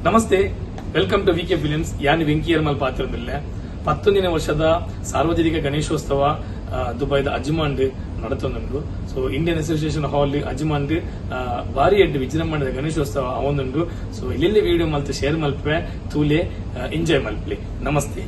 ನಮಸ್ತೆ, welcome to VK films. ಯಾನ್ ವೆಂಕಿಯರ್ಮಲ್ ಪಾತ್ರದಿಲ್ಲ 11ನೇ ವರ್ಷದ ಸಾರ್ವಜನಿಕ ಗಣೇಶೋತ್ಸವ ದುಬೈದ ಅಜ್ಮಾಂಡ್ ನಡತೊಂದುಂಡು. ಸೊ ಇಂಡಿಯನ್ ಅಸೋಸಿಯೇಷನ್ ಹಾಲ್ ಅಜ್ಮಾಂಡ್ ಬಾರಿ ಎಡ್ಡು ವಿಜೃಂಭಣೆದ ಗಣೇಶೋತ್ಸವ ಅವೊಂದುಂಡು. ಸೊ ಇಲ್ಲಿ ವಿಡಿಯೋ ಮಲ್ತು ಶೇರ್ ಮಲ್ಪೆ ತೂಲೆ ಎಂಜಾಯ್ ಮಲ್ಪೆ. ನಮಸ್ತೆ.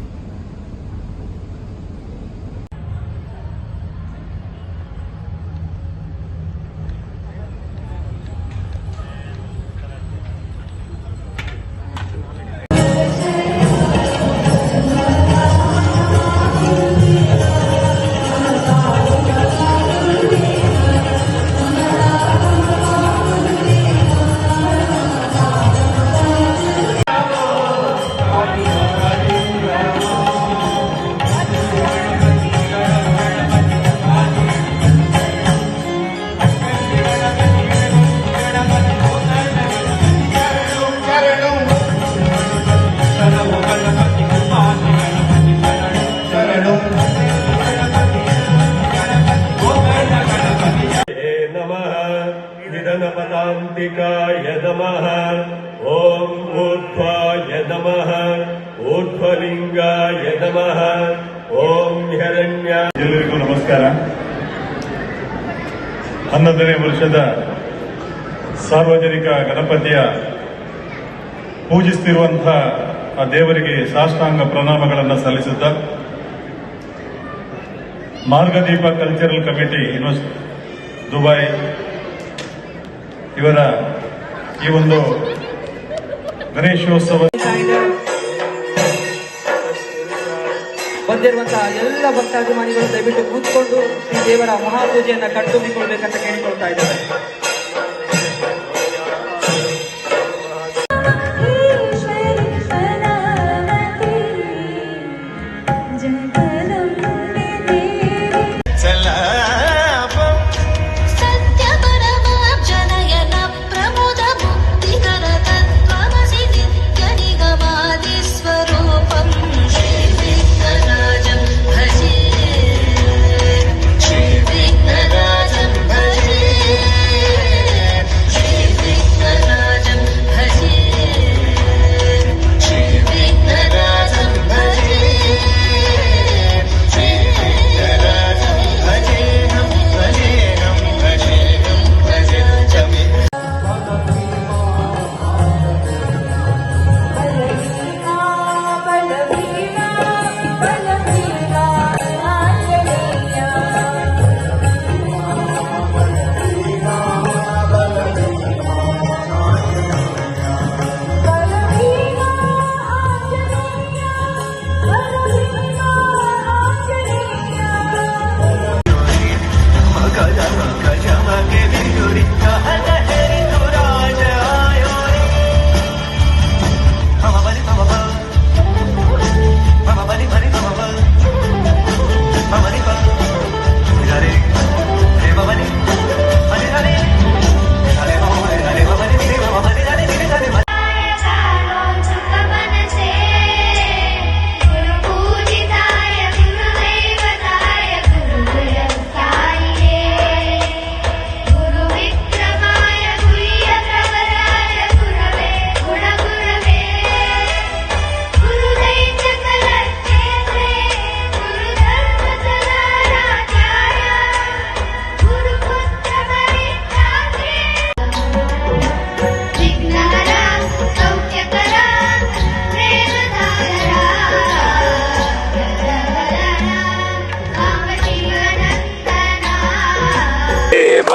पदान्तिकाय नमः. ओम ऊर्ध्वाय नमः. ऊर्ध्वलिंगाय नमः. ओम हिरण्य. ಎಲ್ಲರಿಗೂ ನಮಸ್ಕಾರ. 11ನೇ ವರ್ಷದ ಸಾರ್ವಜನಿಕ ಗಣಪತಿಯ ಪೂಜಿಸುತ್ತಿರುವಂತಹ ಆ ದೇವರಿಗೆ ಸಾಷ್ಟಾಂಗ ಪ್ರಣಾಮಗಳನ್ನು ಸಲ್ಲಿಸುತ್ತಾ ಮಾರ್ಗದೀಪ ಕಲ್ಚರಲ್ ಕಮಿಟಿ ದುಬೈ ಇವರ ಈ ಒಂದು ಗಣೇಶೋತ್ಸವ ಬಂದಿರುವಂತಹ ಎಲ್ಲ ಭಕ್ತಾಭಿಮಾನಿಗಳು ದಯವಿಟ್ಟು ಕೂತ್ಕೊಂಡು ಶ್ರೀ ದೇವರ ಮಹಾಪೂಜೆಯನ್ನ ಕಣ್ತುಂಬಿಕೊಳ್ಬೇಕಂತ ಕೇಳಿಕೊಳ್ತಾ ಇದ್ದಾರೆ.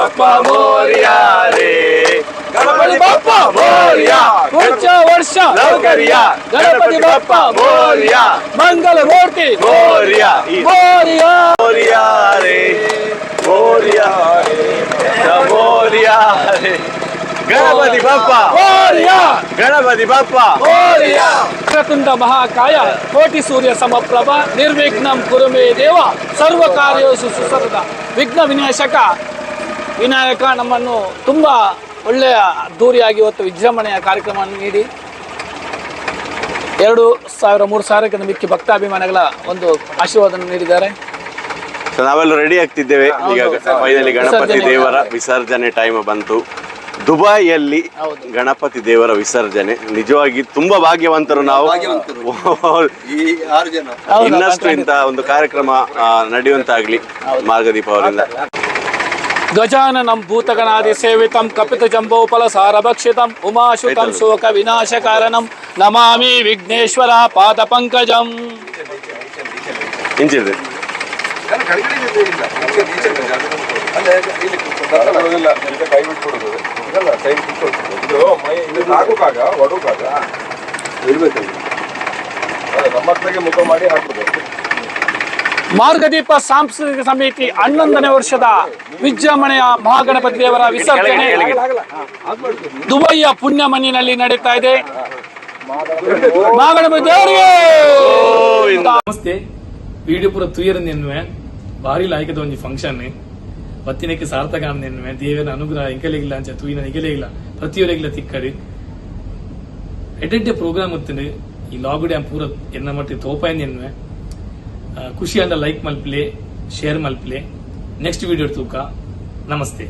बाप्पा मोरया रे गणपती बाप्पा मोरया. पुढच्या वर्ष लवकर या गणपती बाप्पा मोरया. मंगल मूर्ती मोरया मोरया. मोरया रे मोरया मोरया रे गणपती बाप्पा मोरया. गणपती बाप्पा मोरया. वक्रतुंड महाकाय ಕೋಟಿ ಸೂರ್ಯ ಸಮಪ್ರಭ ನಿರ್ವಿಘ್ನಂ ಕುರು ಮೇ ದೇವ ಸರ್ವ ಕಾರ್ಯೇಷು ಸುಸರ್ವದಾ. ವಿಘ್ನ ವಿನಾಶಕ ವಿನಾಯಕ ನಮ್ಮನ್ನು ತುಂಬ ಒಳ್ಳೆಯ ಅದ್ದೂರಿಯಾಗಿ ಇವತ್ತು ವಿಜೃಂಭಣೆಯ ಕಾರ್ಯಕ್ರಮವನ್ನು ನೀಡಿ 2,000-3,000 ಮಿಕ್ಕಿ ಭಕ್ತಾಭಿಮಾನಿಗಳ ಒಂದು ಆಶೀರ್ವಾದ ನೀಡಿದ್ದಾರೆ. ನಾವೆಲ್ಲ ರೆಡಿ ಆಗ್ತಿದ್ದೇವೆ. ಈಗ ಫೈನಲಿ ಗಣಪತಿ ದೇವರ ವಿಸರ್ಜನೆ ಟೈಮ್ ಬಂತು. ದುಬೈಯಲ್ಲಿ ಗಣಪತಿ ದೇವರ ವಿಸರ್ಜನೆ ನಿಜವಾಗಿ ತುಂಬಾ ಭಾಗ್ಯವಂತರು ನಾವು. ಈ 6 ಜನ ಇನ್ನಷ್ಟು ಇಂತ ಒಂದು ಕಾರ್ಯಕ್ರಮ ನಡೆಯುವಂತಾಗ್ಲಿ ಮಾರ್ಗದೀಪ ಅವರಿಂದ. ಗಜಾನನಂ ಭೂತಗಣಾದಿ ಸೇವಿತಂ ಕಪಿತ ಜಂಬೋಪಲ ಸಾರಭಕ್ಷಿತಂ ಉಮಾಶುತಂ ಶೋಕ ವಿನಾಶಕಾರಣಂ ನಮಾಮಿ ವಿಘ್ನೇಶ್ವರ ಪಾದ ಪಂಕಜಂ. ಇಂಚಿದೆ ಕೈ ಬಿಟ್ಕೊಡುದು ಕೈ ಬಿಟ್ಕೊಡುದು ಇದು ಹಾಕುಕಾಗ ಒಡುಕಾಗ ಇರ್ಬೇಕಲ್ಲ ನಮ್ಮ ಮಕ್ಕಳಿಗೆ ಮುಖ ಮಾಡಿ ಹಾಕುದು. ಮಾರ್ಗದೀಪ ಸಾಂಸ್ಕೃತಿಕ ಸಮಿತಿ 11ನೇ ವರ್ಷದ ವಿಜೃಂಭಣೆಯ ಮಹಾಗಣಪತಿ ದೇವರ ವಿಸರ್ಜನೆ ದುಬೈಯ ಪುಣ್ಯ ಮಣ್ಣಿನಲ್ಲಿ ನಡೀತಾ ಇದೆ. ಮಹಾಗಣಪತಿ ದೇವರಿಗೆ ನಮಸ್ತೆ. ವಿಡಿಯೋ ಪೂರ ತುಯರನ್ನೆನ್ನುವೆ ಭಾರಿ ಲಾಯ್ಕದ ಒಂದು ಫಂಕ್ಷನ್ ಪತ್ತಿನಕ್ಕೆ ಸಾರ್ಥಕ ಅನ್ನೆನ್ನುವೆ ದೇವರ ಅನುಗ್ರಹ ಎಂಕಲೆಗಿಲ್ಲ ಅಂಚ ತೂಯಿನ ನಿಗಲೆಗಿಲ್ಲ ಪ್ರತಿಯೊರೆಗಿಲ್ಲ ತಿಕ್ಕಡಿ ಎಡ್ಡೆ ಪ್ರೋಗ್ರಾಮ್ ಇತ್ತು ಈ ಲಾಗ್ ಡ್ಯಾಮ್ ಪೂರ ಎನ್ನ ಮಟ್ಟಿ ತೋಪಾಯನ್ನೆನ್ನುವೆ ಖುಷಿ ಅಂದ ಲೈಕ್ ಮಲ್ಪ್ಲೆ ಶೇರ್ ಮಲ್ಪ್ಲೆ ನೆಕ್ಸ್ಟ್ ವಿಡಿಯೋ ತೂಕ. ನಮಸ್ತೆ.